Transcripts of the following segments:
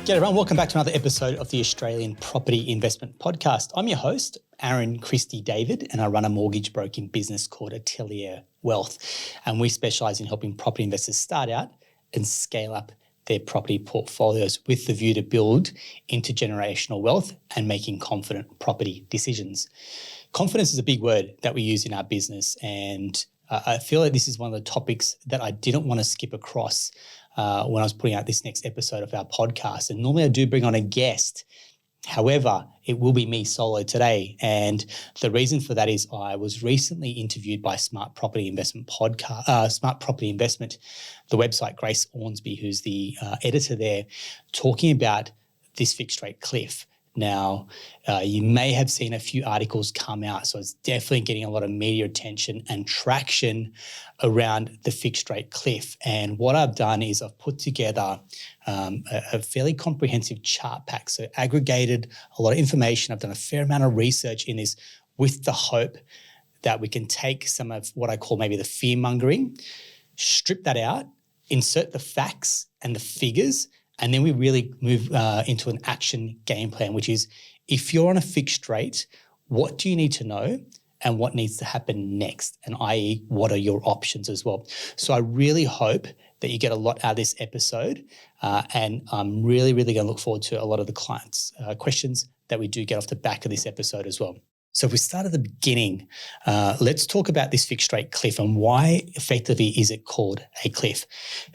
G'day everyone, welcome back to another episode of the Australian Property Investment Podcast. I'm your host, Aaron Christie David, and I run a mortgage broking business called Atelier Wealth. And we specialise in helping property investors start out and scale up their property portfolios with the view to build intergenerational wealth and making confident property decisions. Confidence is a big word that we use in our business, and I feel like this is one of the topics that I didn't want to skip across when I was putting out this next episode of our podcast. And normally I do bring on a guest. However, it will be me solo today. And the reason for that is I was recently interviewed by Smart Property Investment, the website, Grace Ormsby, who's the editor there, talking about this fixed rate cliff. Now, you may have seen a few articles come out, so it's definitely getting a lot of media attention and traction around the fixed rate cliff. And what I've done is I've put together a fairly comprehensive chart pack, so aggregated a lot of information. I've done a fair amount of research in this with the hope that we can take some of what I call maybe the fear mongering, strip that out, insert the facts and the figures, and then we really move into an action game plan, which is if you're on a fixed rate, what do you need to know and what needs to happen next? And i.e., what are your options as well? So I really hope that you get a lot out of this episode. And I'm really, really going to look forward to a lot of the clients' questions that we do get off the back of this episode as well. So if we start at the beginning, let's talk about this fixed rate cliff and why effectively is it called a cliff.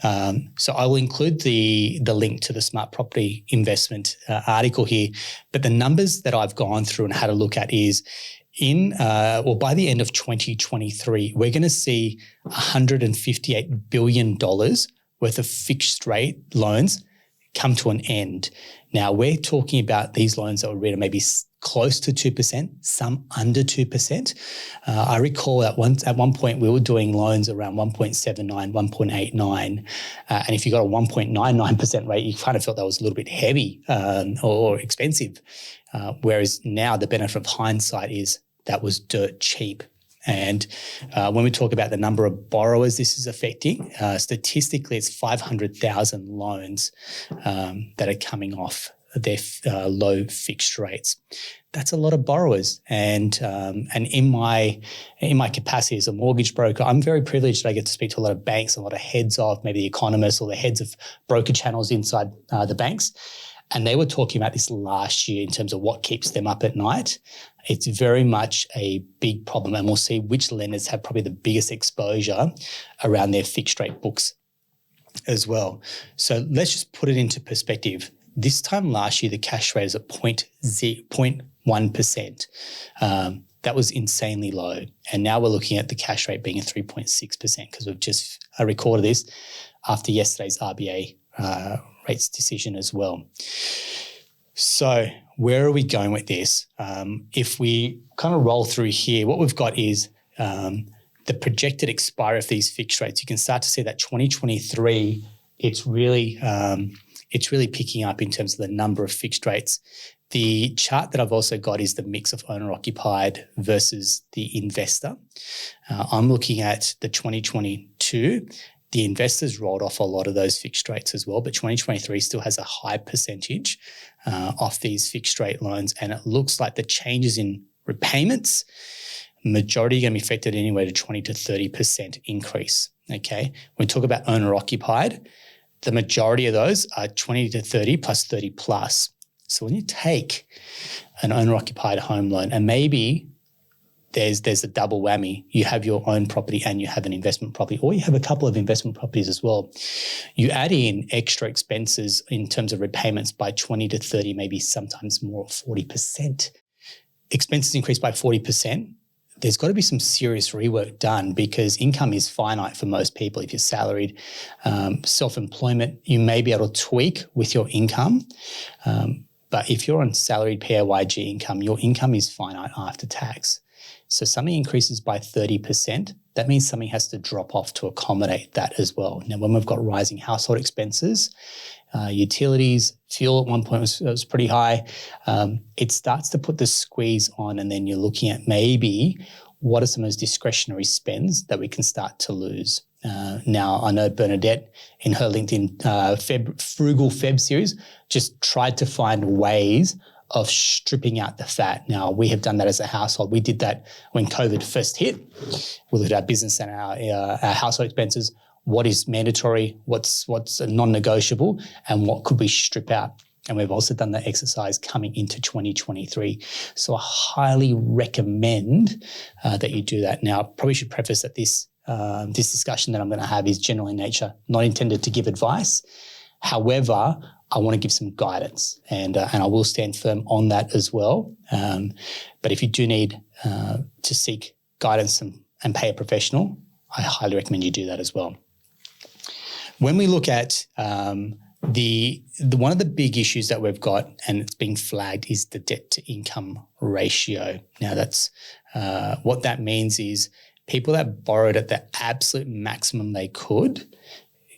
So I will include the link to the Smart Property Investment article here, but the numbers that I've gone through and had a look at is by the end of 2023, we're going to see $158 billion worth of fixed rate loans come to an end. Now, we're talking about these loans that were written maybe close to 2%, some under 2%. I recall at one point we were doing loans around 1.79, 1.89. And if you got a 1.99% rate, you kind of felt that was a little bit heavy or expensive. Whereas now the benefit of hindsight is that was dirt cheap. And when we talk about the number of borrowers this is affecting, statistically it's 500,000 loans that are coming off their low fixed rates. That's a lot of borrowers. And in my capacity as a mortgage broker, I'm very privileged that I get to speak to a lot of banks, a lot of heads of maybe economists or the heads of broker channels inside the banks. And they were talking about this last year in terms of what keeps them up at night. It's very much a big problem, and we'll see which lenders have probably the biggest exposure around their fixed rate books as well. So let's just put it into perspective. This time last year, the cash rate is at 0.1%. That was insanely low. And now we're looking at the cash rate being at 3.6% because we've just recorded this after yesterday's RBA rates decision as well. So where are we going with this? If we kind of roll through here, what we've got is the projected expiry of these fixed rates. You can start to see that 2023, it's really picking up in terms of the number of fixed rates. The chart that I've also got is the mix of owner-occupied versus the investor. I'm looking at the 2022. The investors rolled off a lot of those fixed rates as well, but 2023 still has a high percentage of these fixed rate loans. And it looks like the changes in repayments, majority are going to be affected anywhere to 20 to 30% increase, okay? When we talk about owner-occupied, the majority of those are 20 to 30 plus 30 plus. So when you take an owner-occupied home loan and maybe there's a double whammy. You have your own property and you have an investment property, or you have a couple of investment properties as well. You add in extra expenses in terms of repayments by 20 to 30, maybe sometimes more, 40%. Expenses increase by 40%. There's got to be some serious rework done because income is finite for most people. If you're salaried, self-employment, you may be able to tweak with your income. But if you're on salaried PAYG income, your income is finite after tax. So something increases by 30%, that means something has to drop off to accommodate that as well. Now, when we've got rising household expenses, utilities, fuel at one point was pretty high, it starts to put the squeeze on, and then you're looking at maybe what are some of those discretionary spends that we can start to lose. Now, I know Bernadette in her LinkedIn Frugal Feb series just tried to find ways of stripping out the fat. Now, we have done that as a household. We did that when COVID first hit. We looked at our business and our household expenses. What is mandatory? What's non-negotiable? And what could we strip out? And we've also done that exercise coming into 2023. So I highly recommend that you do that. Now, I probably should preface that this discussion that I'm going to have is general in nature, not intended to give advice. However, I want to give some guidance, and I will stand firm on that as well. But if you do need to seek guidance and pay a professional, I highly recommend you do that as well. When we look at the one of the big issues that we've got, and it's being flagged, is the debt to income ratio. Now, that's what that means is people that borrowed at the absolute maximum they could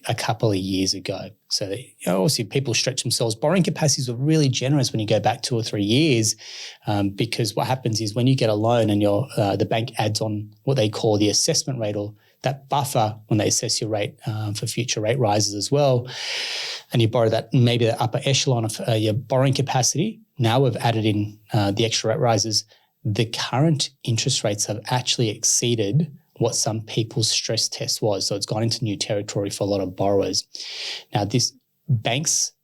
a couple of years ago. So obviously people stretch themselves. Borrowing capacities were really generous when you go back 2 or 3 years, because what happens is when you get a loan and the bank adds on what they call the assessment rate, or that buffer when they assess your rate for future rate rises as well, and you borrow that, maybe the upper echelon of your borrowing capacity. Now we've added in the extra rate rises. The current interest rates have actually exceeded what some people's stress test was. So it's gone into new territory for a lot of borrowers. Now,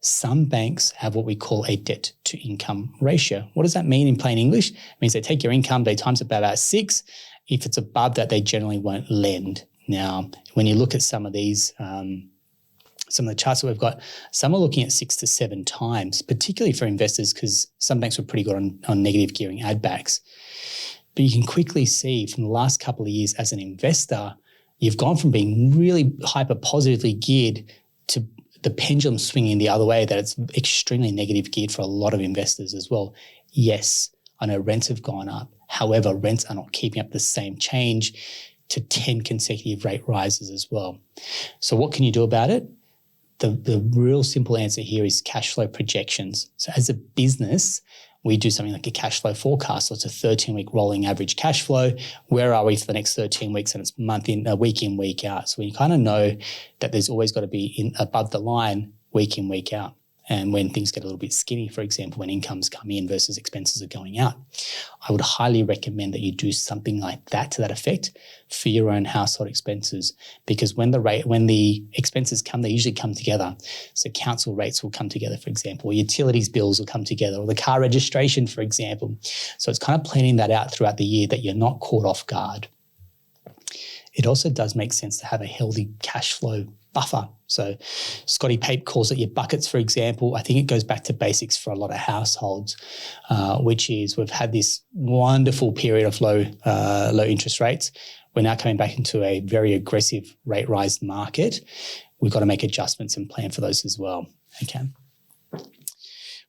some banks have what we call a debt to income ratio. What does that mean in plain English? It means they take your income, they times it by about 6. If it's above that, they generally won't lend. Now, when you look at some of these, some of the charts that we've got, some are looking at 6 to 7 times, particularly for investors, because some banks were pretty good on negative gearing add backs. But you can quickly see from the last couple of years as an investor, you've gone from being really hyper positively geared to the pendulum swinging the other way, that it's extremely negative geared for a lot of investors as well. Yes, I know rents have gone up. However, rents are not keeping up the same change to 10 consecutive rate rises as well. So what can you do about it? The real simple answer here is cash flow projections. So as a business, we do something like a cash flow forecast. So it's a 13-week rolling average cash flow. Where are we for the next 13 weeks? And it's week in, week out. So we kind of know that there's always got to be above the line week in, week out. And when things get a little bit skinny, for example, when incomes come in versus expenses are going out, I would highly recommend that you do something like that to that effect for your own household expenses. Because when the expenses come, they usually come together. So council rates will come together, for example, or utilities bills will come together, or the car registration, for example. So it's kind of planning that out throughout the year that you're not caught off guard. It also does make sense to have a healthy cash flow buffer. So Scotty Pape calls it your buckets, for example. I think it goes back to basics for a lot of households, which is we've had this wonderful period of low interest rates. We're now coming back into a very aggressive rate rise market. We've got to make adjustments and plan for those as well. Okay.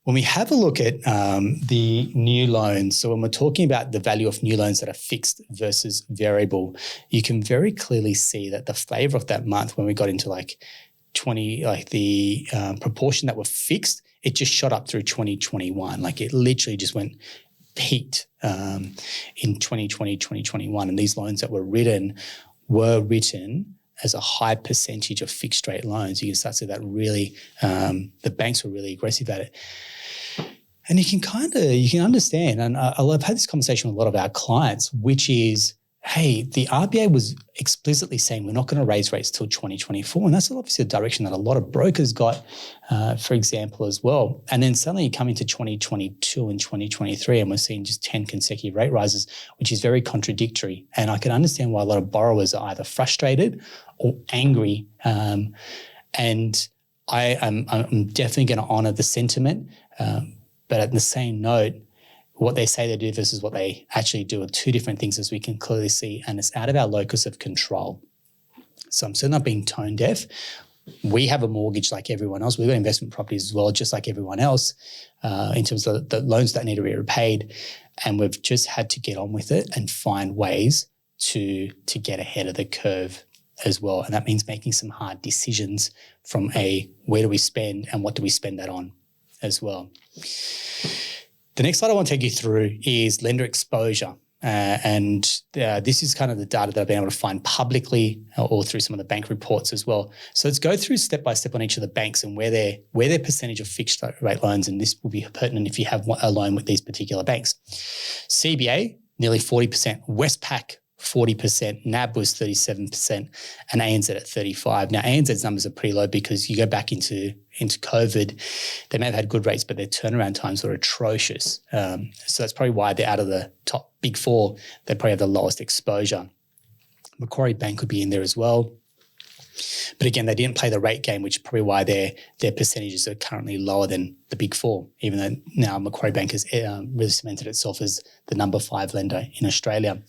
When we have a look at the new loans, so when we're talking about the value of new loans that are fixed versus variable, you can very clearly see that the flavor of that month, when we got into the proportion that were fixed, it just shot up through 2021. Like it literally just peaked in 2020, 2021. And these loans that were written as a high percentage of fixed rate loans. You can start to see that really, the banks were really aggressive at it. And you can understand, and I've had this conversation with a lot of our clients, which is, hey, the RBA was explicitly saying we're not going to raise rates till 2024. And that's obviously the direction that a lot of brokers got, for example, as well. And then suddenly you come into 2022 and 2023 and we're seeing just 10 consecutive rate rises, which is very contradictory. And I can understand why a lot of borrowers are either frustrated or angry. And I'm definitely going to honour the sentiment. But at the same note, what they say they do versus what they actually do are two different things, as we can clearly see, and it's out of our locus of control. So I'm certainly not being tone deaf. We have a mortgage like everyone else. We've got investment properties as well, just like everyone else, in terms of the loans that need to be repaid. And we've just had to get on with it and find ways to get ahead of the curve as well. And that means making some hard decisions from where do we spend and what do we spend that on as well. The next slide I want to take you through is lender exposure. This is kind of the data that I've been able to find publicly or through some of the bank reports as well. So let's go through step by step on each of the banks and where their percentage of fixed rate loans, and this will be pertinent if you have a loan with these particular banks. CBA, nearly 40%, Westpac, 40%, NAB was 37%, and ANZ at 35%. Now, ANZ's numbers are pretty low because you go back into COVID, they may have had good rates, but their turnaround times were atrocious. So that's probably why they're out of the top big four. They probably have the lowest exposure. Macquarie Bank could be in there as well. But again, they didn't play the rate game, which is probably why their percentages are currently lower than the big four, even though now Macquarie Bank has really cemented itself as the number 5 lender in Australia.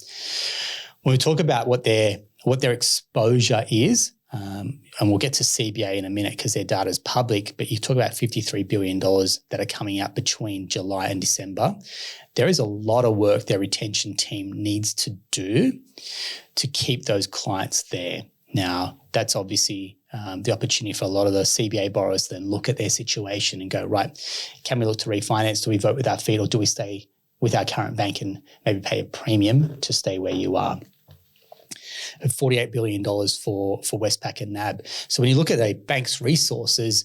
When we talk about what their exposure is, and we'll get to CBA in a minute because their data is public, but you talk about $53 billion that are coming out between July and December. There is a lot of work their retention team needs to do to keep those clients there. Now, that's obviously the opportunity for a lot of those CBA borrowers to then look at their situation and go, right, can we look to refinance? Do we vote with our feet, or do we stay with our current bank and maybe pay a premium to stay where you are? $48 billion for Westpac and NAB. So when you look at a bank's resources,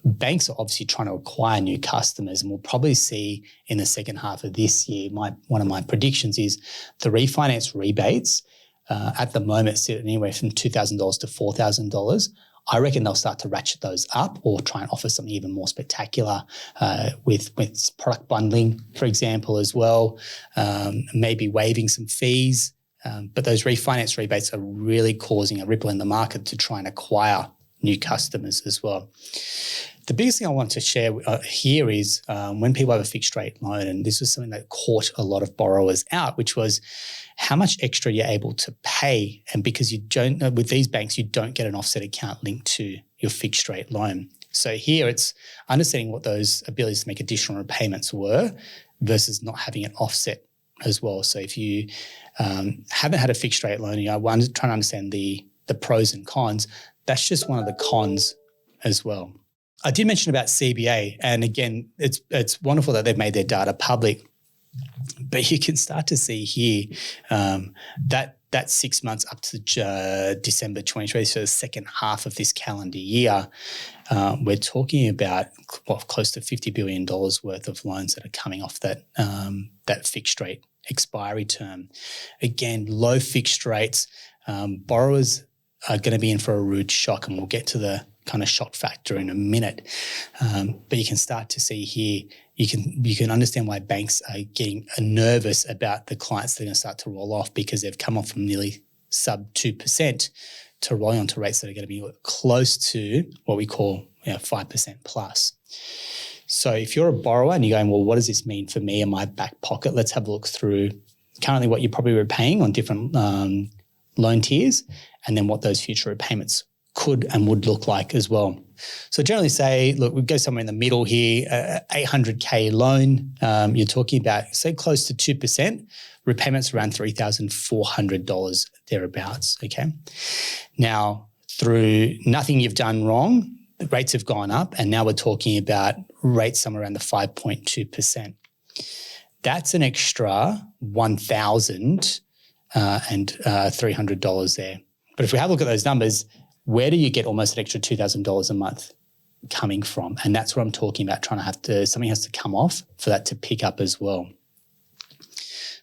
banks are obviously trying to acquire new customers, and we'll probably see in the second half of this year, one of my predictions is the refinance rebates at the moment sit anywhere from $2,000 to $4,000. I reckon they'll start to ratchet those up or try and offer something even more spectacular with product bundling, for example, as well, maybe waiving some fees. But those refinance rebates are really causing a ripple in the market to try and acquire new customers as well. The biggest thing I want to share here is when people have a fixed rate loan, and this was something that caught a lot of borrowers out, which was how much extra you're able to pay. And because you don't, with these banks, you don't get an offset account linked to your fixed rate loan. So here it's understanding what those abilities to make additional repayments were versus not having an offset as well. So if you haven't had a fixed rate loan, I'm trying to understand the pros and cons. That's just one of the cons as well. I did mention about CBA, and again, it's wonderful that they've made their data public, but you can start to see here that 6 months up to December 2020, so the second half of this calendar year, we're talking about close to $50 billion worth of loans that are coming off that fixed rate expiry term. Again, low fixed rates, borrowers are going to be in for a rude shock, and we'll get to the kind of shock factor in a minute. But you can start to see here, you can understand why banks are getting nervous about the clients that are going to start to roll off, because they've come off from nearly sub 2% to rolling onto rates that are going to be close to what we call 5% plus. So if you're a borrower and you're going, well, what does this mean for me in my back pocket? Let's have a look through currently what you're probably repaying on different loan tiers, and then what those future repayments could and would look like as well. So generally say, look, we go somewhere in the middle here, $800K loan, you're talking about, say, close to 2%, repayments around $3,400 thereabouts, okay? Now, through nothing you've done wrong, the rates have gone up, and now we're talking about rates somewhere around the 5.2%. That's an extra $1,300 there. But if we have a look at those numbers, where do you get almost an extra $2,000 a month coming from? And that's what I'm talking about, something has to come off for that to pick up as well.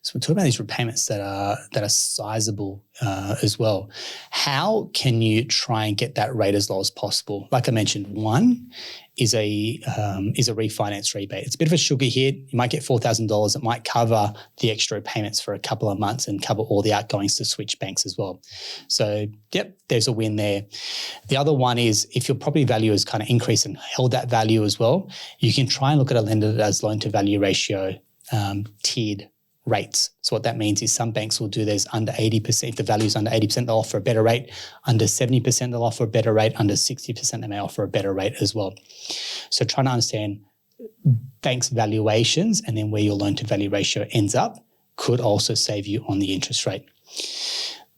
So we're talking about these repayments that are sizable as well. How can you try and get that rate as low as possible? Like I mentioned, one is a refinance rebate. It's a bit of a sugar hit. You might get $4,000. It might cover the extra payments for a couple of months and cover all the outgoings to switch banks as well. So, yep, there's a win there. The other one is if your property value has kind of increased and held that value as well, you can try and look at a lender that has loan to value ratio tiered rates. So what that means is some banks will do theirs under 80%. If the value is under 80%, they'll offer a better rate. Under 70%, they'll offer a better rate. Under 60%, they may offer a better rate as well. So trying to understand banks' valuations and then where your loan to value ratio ends up could also save you on the interest rate.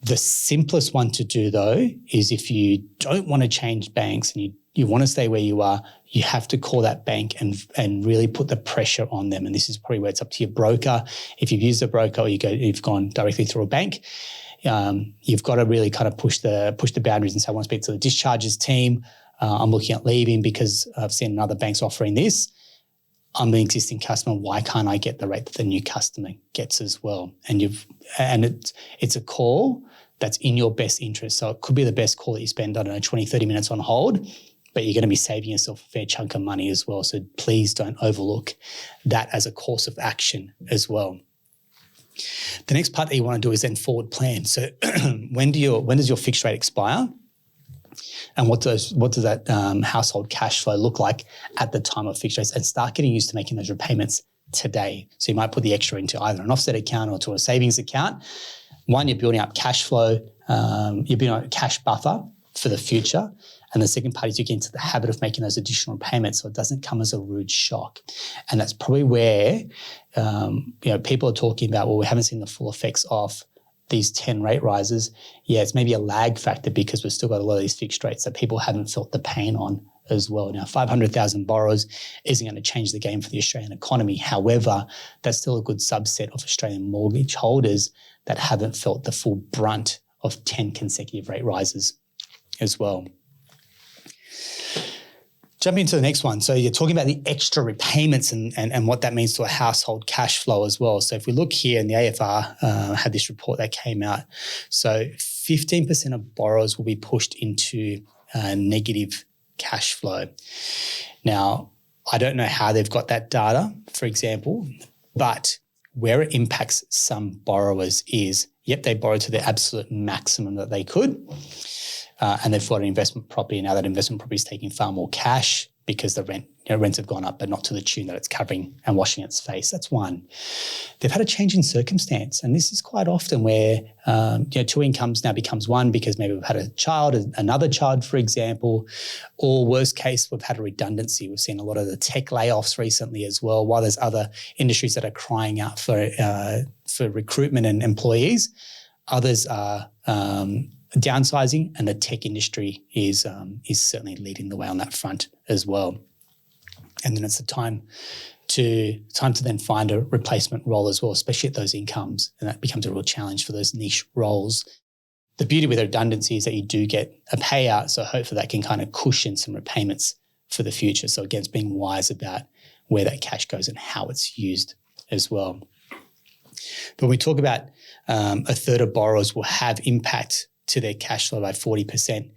The simplest one to do though is if you don't want to change banks and you you want to stay where you are, you have to call that bank and really put the pressure on them. And this is probably where it's up to your broker. If you've used a broker or you've gone directly through a bank, you've got to really kind of push the boundaries and say, I want to speak to the discharges team. I'm looking at leaving because I've seen other banks offering this. I'm an existing customer. Why can't I get the rate that the new customer gets as well? And it's a call that's in your best interest. So it could be the best call that you spend, I don't know, 20, 30 minutes on hold, but you're going to be saving yourself a fair chunk of money as well. So please don't overlook that as a course of action as well. The next part that you want to do is then forward plan. So when does your fixed rate expire? And what does that household cash flow look like at the time of fixed rates? And start getting used to making those repayments today. So you might put the extra into either an offset account or to a savings account. One, you're building up cash flow, you're building up a cash buffer for the future. And the second part is you get into the habit of making those additional payments so it doesn't come as a rude shock. And that's probably where people are talking about, well, we haven't seen the full effects of these 10 rate rises. Yeah, it's maybe a lag factor because we've still got a lot of these fixed rates that people haven't felt the pain on as well. Now, 500,000 borrowers isn't going to change the game for the Australian economy. However, that's still a good subset of Australian mortgage holders that haven't felt the full brunt of 10 consecutive rate rises as well. Jump into the next one. So you're talking about the extra repayments and what that means to a household cash flow as well. So if we look here, and the AFR had this report that came out. So 15% of borrowers will be pushed into negative cash flow. Now, I don't know how they've got that data, for example, but where it impacts some borrowers is, they borrowed to the absolute maximum that they could. And they've got an investment property. Now that investment property is taking far more cash because the rents have gone up, but not to the tune that it's covering and washing its face. That's one. They've had a change in circumstance. And this is quite often where, two incomes now becomes one because maybe we've had a child, another child, for example, or worst case, we've had a redundancy. We've seen a lot of the tech layoffs recently as well, while there's other industries that are crying out for recruitment and employees. Others are downsizing, and the tech industry is certainly leading the way on that front as well. And then it's the time to then find a replacement role as well, especially at those incomes, and that becomes a real challenge for those niche roles. The beauty with redundancy is that you do get a payout, so hopefully that can kind of cushion some repayments for the future. So again, it's being wise about where that cash goes and how it's used as well. But when we talk about a third of borrowers will have impact to their cash flow by 40%.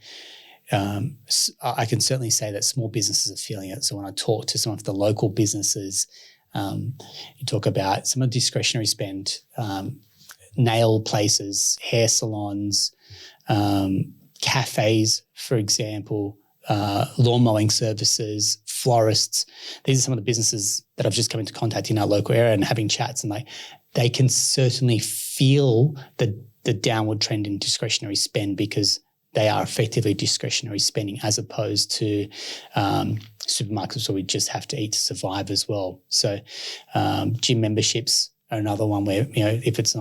I can certainly say that small businesses are feeling it. So when I talk to some of the local businesses, you talk about some of the discretionary spend, nail places, hair salons, cafes, for example, lawn mowing services, florists. These are some of the businesses that I've just come into contact in our local area and having chats, and they can certainly feel the downward trend in discretionary spend because they are effectively discretionary spending as opposed to supermarkets where we just have to eat to survive as well. So gym memberships are another one where, if it's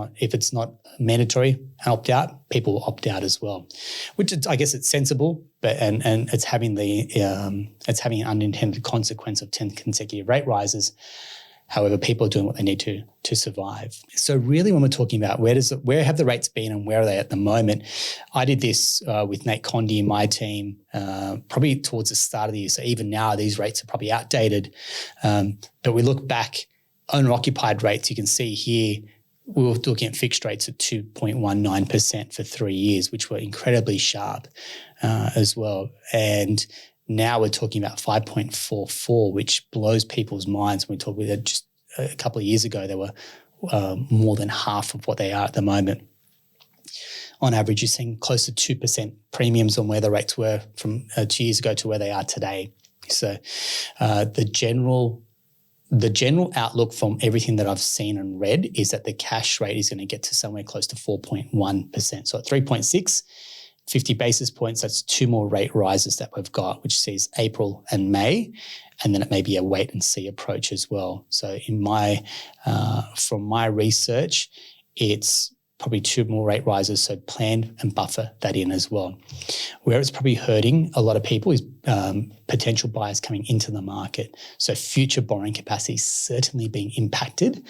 not mandatory and opt out, people will opt out as well, which I guess it's sensible, but and it's having an unintended consequence of 10 consecutive rate rises. However, people are doing what they need to survive. So really when we're talking about where have the rates been and where are they at the moment, I did this with Nate Condy and my team probably towards the start of the year. So even now these rates are probably outdated. But we look back, owner-occupied rates, you can see here, we were looking at fixed rates at 2.19% for 3 years, which were incredibly sharp as well. And now we're talking about 5.44, which blows people's minds. When we talk about just a couple of years ago, they were more than half of what they are at the moment. On average, you're seeing close to 2% premiums on where the rates were from 2 years ago to where they are today. So the general outlook from everything that I've seen and read is that the cash rate is going to get to somewhere close to 4.1%. So at 3.6, 50 basis points, that's 2 more rate rises that we've got, which sees April and May, and then it may be a wait and see approach as well. So from my research, it's probably 2 more rate rises, so plan and buffer that in as well. Where it's probably hurting a lot of people is potential buyers coming into the market. So future borrowing capacity is certainly being impacted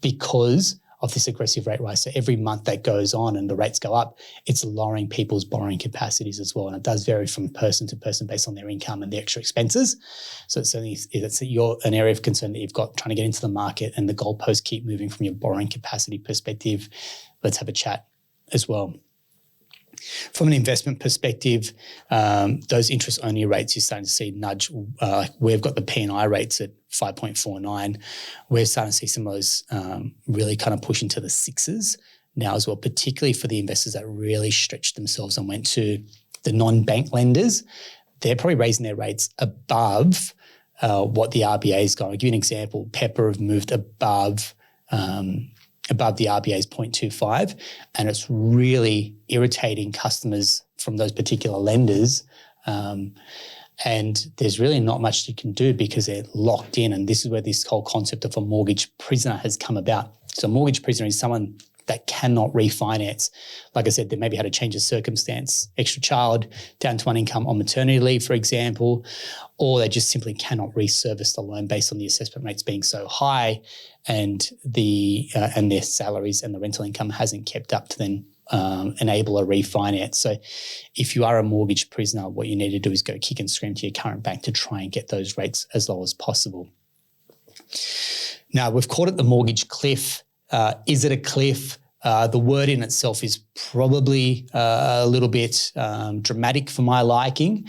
because of this aggressive rate rise. So every month that goes on and the rates go up, it's lowering people's borrowing capacities as well. And it does vary from person to person based on their income and the extra expenses. So it's certainly an area of concern that you've got trying to get into the market and the goalposts keep moving from your borrowing capacity perspective. Let's have a chat as well. From an investment perspective, those interest-only rates you're starting to see nudge. We've got the P&I rates at 5.49. We're starting to see some of those really kind of push into the 6s now as well, particularly for the investors that really stretched themselves and went to the non-bank lenders. They're probably raising their rates above what the RBA is going. I'll give you an example. Pepper have moved above the RBA's 0.25, and it's really irritating customers from those particular lenders. And there's really not much you can do because they're locked in. And this is where this whole concept of a mortgage prisoner has come about. So a mortgage prisoner is someone that cannot refinance. Like I said, they maybe had a change of circumstance, extra child, down to one income on maternity leave, for example, or they just simply cannot reservice the loan based on the assessment rates being so high, and their salaries and the rental income hasn't kept up to then enable a refinance. So if you are a mortgage prisoner, what you need to do is go kick and scream to your current bank to try and get those rates as low as possible. Now, we've called it the mortgage cliff. Is it a cliff? The word in itself is probably a little bit dramatic for my liking.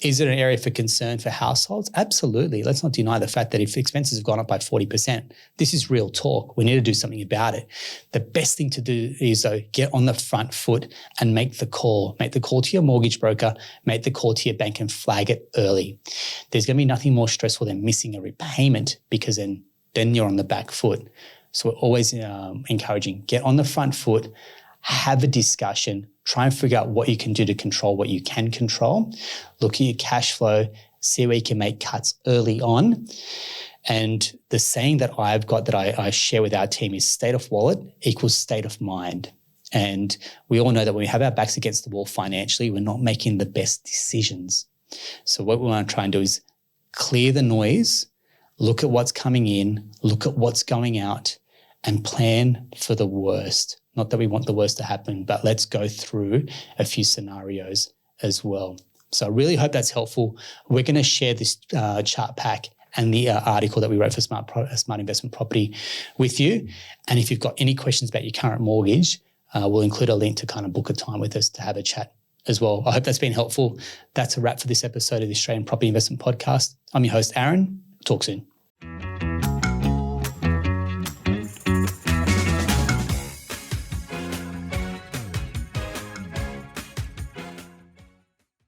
Is it an area for concern for households? Absolutely. Let's not deny the fact that if expenses have gone up by 40%, this is real talk. We need to do something about it. The best thing to do is, though, get on the front foot and make the call. Make the call to your mortgage broker, make the call to your bank and flag it early. There's going to be nothing more stressful than missing a repayment because then you're on the back foot. So we're always encouraging, get on the front foot, have a discussion, try and figure out what you can do to control what you can control. Look at your cash flow, see where you can make cuts early on. And the saying that I've got that I share with our team is state of wallet equals state of mind. And we all know that when we have our backs against the wall financially, we're not making the best decisions. So what we want to try and do is clear the noise, look at what's coming in, look at what's going out, and plan for the worst. Not that we want the worst to happen, but let's go through a few scenarios as well. So I really hope that's helpful. We're going to share this chart pack and the article that we wrote for Smart Investment Property with you. And if you've got any questions about your current mortgage, we'll include a link to kind of book a time with us to have a chat as well. I hope that's been helpful. That's a wrap for this episode of the Australian Property Investment Podcast. I'm your host, Aaron. Talk soon.